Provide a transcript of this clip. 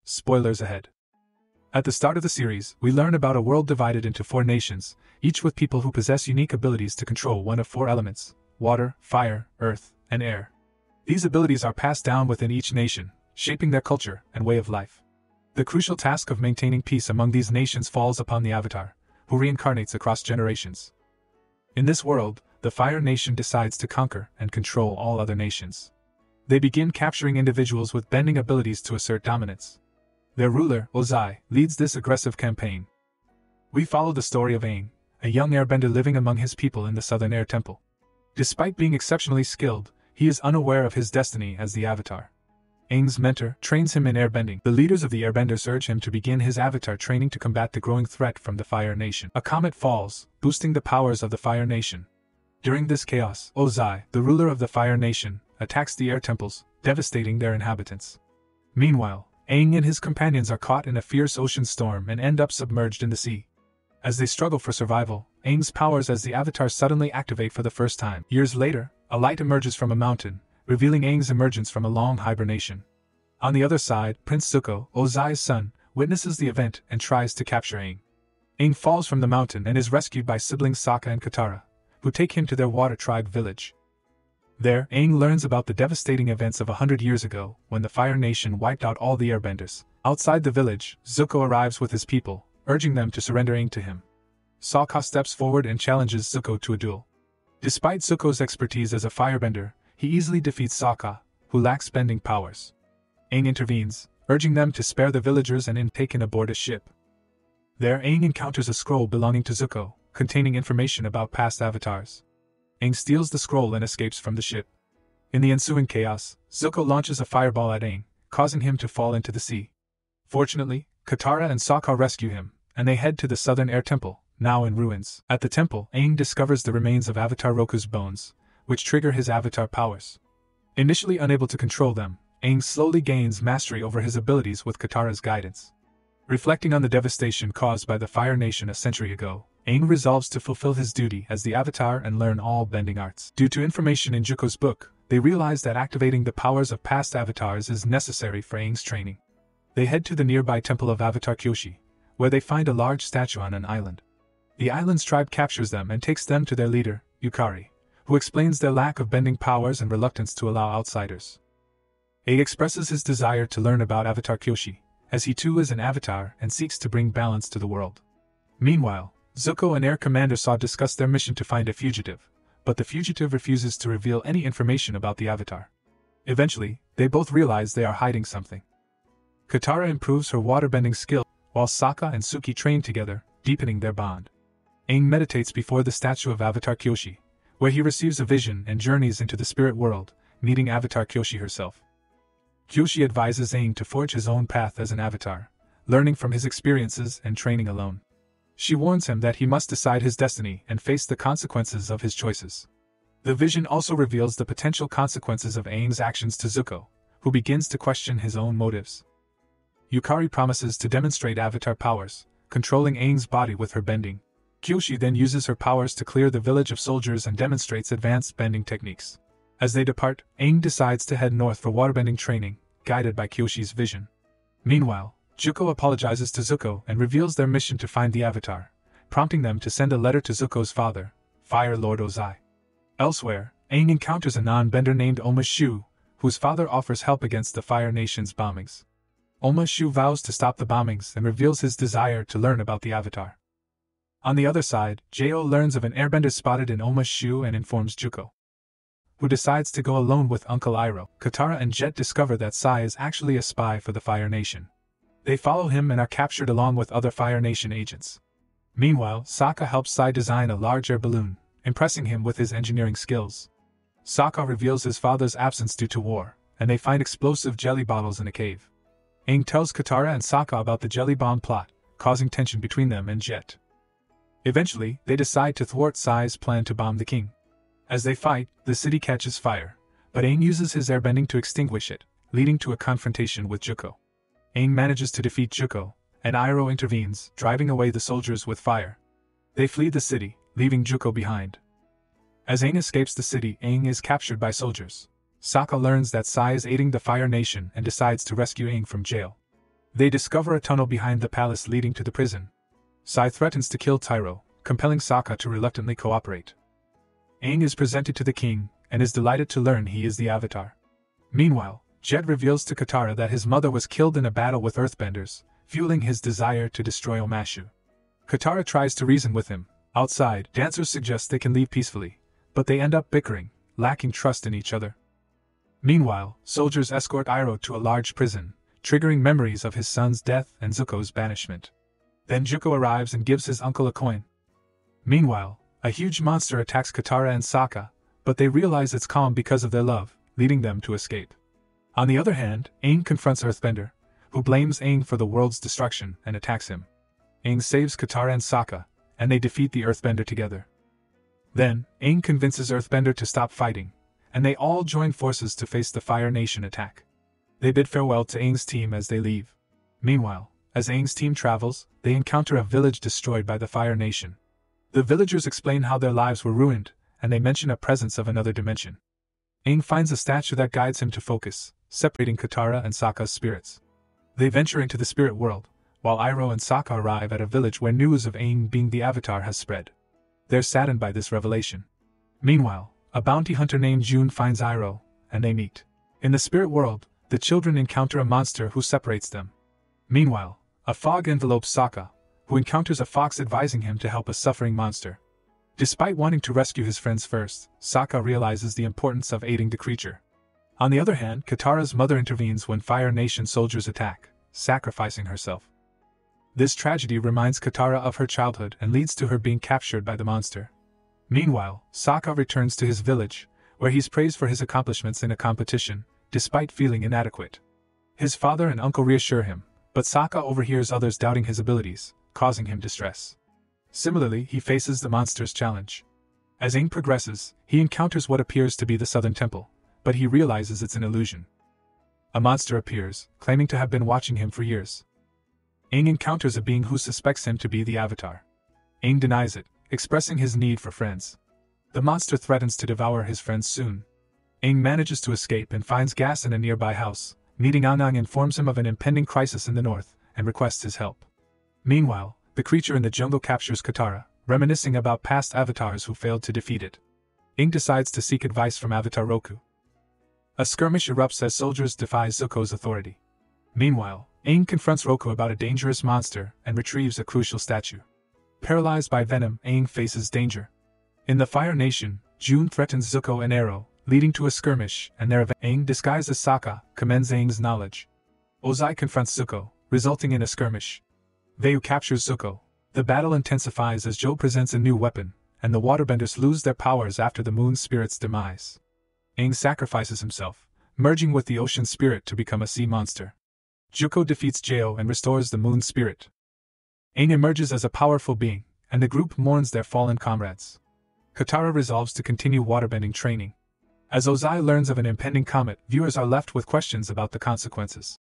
Spoilers ahead. At the start of the series, we learn about a world divided into 4 nations, each with people who possess unique abilities to control one of 4 elements: water, fire, earth, and air. These abilities are passed down within each nation, shaping their culture and way of life. The crucial task of maintaining peace among these nations falls upon the Avatar, who reincarnates across generations. In this world, the Fire Nation decides to conquer and control all other nations. They begin capturing individuals with bending abilities to assert dominance. Their ruler, Ozai, leads this aggressive campaign. We follow the story of Aang, a young airbender living among his people in the Southern Air Temple. Despite being exceptionally skilled, he is unaware of his destiny as the Avatar. Aang's mentor trains him in airbending. The leaders of the Airbenders urge him to begin his Avatar training to combat the growing threat from the Fire Nation. A comet falls, boosting the powers of the Fire Nation. During this chaos, Ozai, the ruler of the Fire Nation, attacks the air temples, devastating their inhabitants. Meanwhile, Aang and his companions are caught in a fierce ocean storm and end up submerged in the sea. As they struggle for survival, Aang's powers as the Avatar suddenly activate for the first time. Years later, a light emerges from a mountain, revealing Aang's emergence from a long hibernation. On the other side, Prince Zuko, Ozai's son, witnesses the event and tries to capture Aang. Aang falls from the mountain and is rescued by siblings Sokka and Katara, who take him to their water tribe village. There, Aang learns about the devastating events of 100 years ago, when the Fire Nation wiped out all the airbenders. Outside the village, Zuko arrives with his people, urging them to surrender Aang to him. Sokka steps forward and challenges Zuko to a duel. Despite Zuko's expertise as a firebender, he easily defeats Sokka, who lacks bending powers. Aang intervenes, urging them to spare the villagers and is taken aboard a ship. There, Aang encounters a scroll belonging to Zuko, containing information about past avatars. Aang steals the scroll and escapes from the ship. In the ensuing chaos, Zuko launches a fireball at Aang, causing him to fall into the sea. Fortunately, Katara and Sokka rescue him, and they head to the Southern Air Temple, now in ruins. At the temple, Aang discovers the remains of Avatar Roku's bones, which trigger his avatar powers. Initially unable to control them, Aang slowly gains mastery over his abilities with Katara's guidance. Reflecting on the devastation caused by the Fire Nation a century ago, Aang resolves to fulfill his duty as the Avatar and learn all bending arts. Due to information in Zuko's book, they realize that activating the powers of past avatars is necessary for Aang's training. They head to the nearby temple of Avatar Kyoshi, where they find a large statue on an island. The island's tribe captures them and takes them to their leader, Yukari, who explains their lack of bending powers and reluctance to allow outsiders. Aang expresses his desire to learn about Avatar Kyoshi, as he too is an avatar and seeks to bring balance to the world. Meanwhile, Zuko and Air Commander Saw discuss their mission to find a fugitive, but the fugitive refuses to reveal any information about the Avatar. Eventually, they both realize they are hiding something. Katara improves her waterbending skill, while Sokka and Suki train together, deepening their bond. Aang meditates before the statue of Avatar Kyoshi, where he receives a vision and journeys into the spirit world, meeting Avatar Kyoshi herself. Kyoshi advises Aang to forge his own path as an avatar, learning from his experiences and training alone. She warns him that he must decide his destiny and face the consequences of his choices. The vision also reveals the potential consequences of Aang's actions to Zuko, who begins to question his own motives. Yukari promises to demonstrate avatar powers, controlling Aang's body with her bending. Kyoshi then uses her powers to clear the village of soldiers and demonstrates advanced bending techniques. As they depart, Aang decides to head north for waterbending training, guided by Kyoshi's vision. Meanwhile, Zuko apologizes to Zuko and reveals their mission to find the Avatar, prompting them to send a letter to Zuko's father, Fire Lord Ozai. Elsewhere, Aang encounters a non-bender named Oma Shu, whose father offers help against the Fire Nation's bombings. Oma Shu vows to stop the bombings and reveals his desire to learn about the Avatar. On the other side, Jo learns of an airbender spotted in Oma Shu and informs Zuko, who decides to go alone with Uncle Iroh. Katara and Jet discover that Sai is actually a spy for the Fire Nation. They follow him and are captured along with other Fire Nation agents. Meanwhile, Sokka helps Sai design a large air balloon, impressing him with his engineering skills. Sokka reveals his father's absence due to war, and they find explosive jelly bottles in a cave. Aang tells Katara and Sokka about the jelly bomb plot, causing tension between them and Jet. Eventually, they decide to thwart Sai's plan to bomb the king. As they fight, the city catches fire, but Aang uses his airbending to extinguish it, leading to a confrontation with Zuko. Aang manages to defeat Zuko, and Iroh intervenes, driving away the soldiers with fire. They flee the city, leaving Zuko behind. As Aang escapes the city, Aang is captured by soldiers. Sokka learns that Sai is aiding the Fire Nation and decides to rescue Aang from jail. They discover a tunnel behind the palace leading to the prison. Sai threatens to kill Tyro, compelling Sokka to reluctantly cooperate. Aang is presented to the king, and is delighted to learn he is the Avatar. Meanwhile, Jet reveals to Katara that his mother was killed in a battle with Earthbenders, fueling his desire to destroy Omashu. Katara tries to reason with him. Outside, dancers suggest they can leave peacefully, but they end up bickering, lacking trust in each other. Meanwhile, soldiers escort Iroh to a large prison, triggering memories of his son's death and Zuko's banishment. Then Zuko arrives and gives his uncle a coin. Meanwhile, a huge monster attacks Katara and Sokka, but they realize it's calm because of their love, leading them to escape. On the other hand, Aang confronts Earthbender, who blames Aang for the world's destruction and attacks him. Aang saves Katara and Sokka, and they defeat the Earthbender together. Then, Aang convinces Earthbender to stop fighting, and they all join forces to face the Fire Nation attack. They bid farewell to Aang's team as they leave. Meanwhile, as Aang's team travels, they encounter a village destroyed by the Fire Nation. The villagers explain how their lives were ruined, and they mention a presence of another dimension. Aang finds a statue that guides him to focus, separating Katara and Sokka's spirits. They venture into the spirit world, while Iroh and Sokka arrive at a village where news of Aang being the Avatar has spread. They're saddened by this revelation. Meanwhile, a bounty hunter named June finds Iroh, and they meet. In the spirit world, the children encounter a monster who separates them. Meanwhile, a fog envelopes Sokka, who encounters a fox advising him to help a suffering monster. Despite wanting to rescue his friends first, Sokka realizes the importance of aiding the creature. On the other hand, Katara's mother intervenes when Fire Nation soldiers attack, sacrificing herself. This tragedy reminds Katara of her childhood and leads to her being captured by the monster. Meanwhile, Sokka returns to his village, where he's praised for his accomplishments in a competition, despite feeling inadequate. His father and uncle reassure him, but Sokka overhears others doubting his abilities, causing him distress. Similarly, he faces the monster's challenge. As Aang progresses, he encounters what appears to be the Southern Temple, but he realizes it's an illusion. A monster appears, claiming to have been watching him for years. Aang encounters a being who suspects him to be the Avatar. Aang denies it, expressing his need for friends. The monster threatens to devour his friends soon. Aang manages to escape and finds gas in a nearby house. Meeting Anang informs him of an impending crisis in the north, and requests his help. Meanwhile, the creature in the jungle captures Katara, reminiscing about past avatars who failed to defeat it. Aang decides to seek advice from Avatar Roku. A skirmish erupts as soldiers defy Zuko's authority. Meanwhile, Aang confronts Roku about a dangerous monster and retrieves a crucial statue. Paralyzed by venom, Aang faces danger. In the Fire Nation, June threatens Zuko and Arrow, leading to a skirmish, and their Aang, disguised as Sokka, commends Aang's knowledge. Ozai confronts Zuko, resulting in a skirmish. Vayu captures Zuko. The battle intensifies as Zhou presents a new weapon, and the waterbenders lose their powers after the moon spirit's demise. Aang sacrifices himself, merging with the ocean spirit to become a sea monster. Zuko defeats Jao and restores the moon spirit. Aang emerges as a powerful being, and the group mourns their fallen comrades. Katara resolves to continue waterbending training. As Ozai learns of an impending comet, viewers are left with questions about the consequences.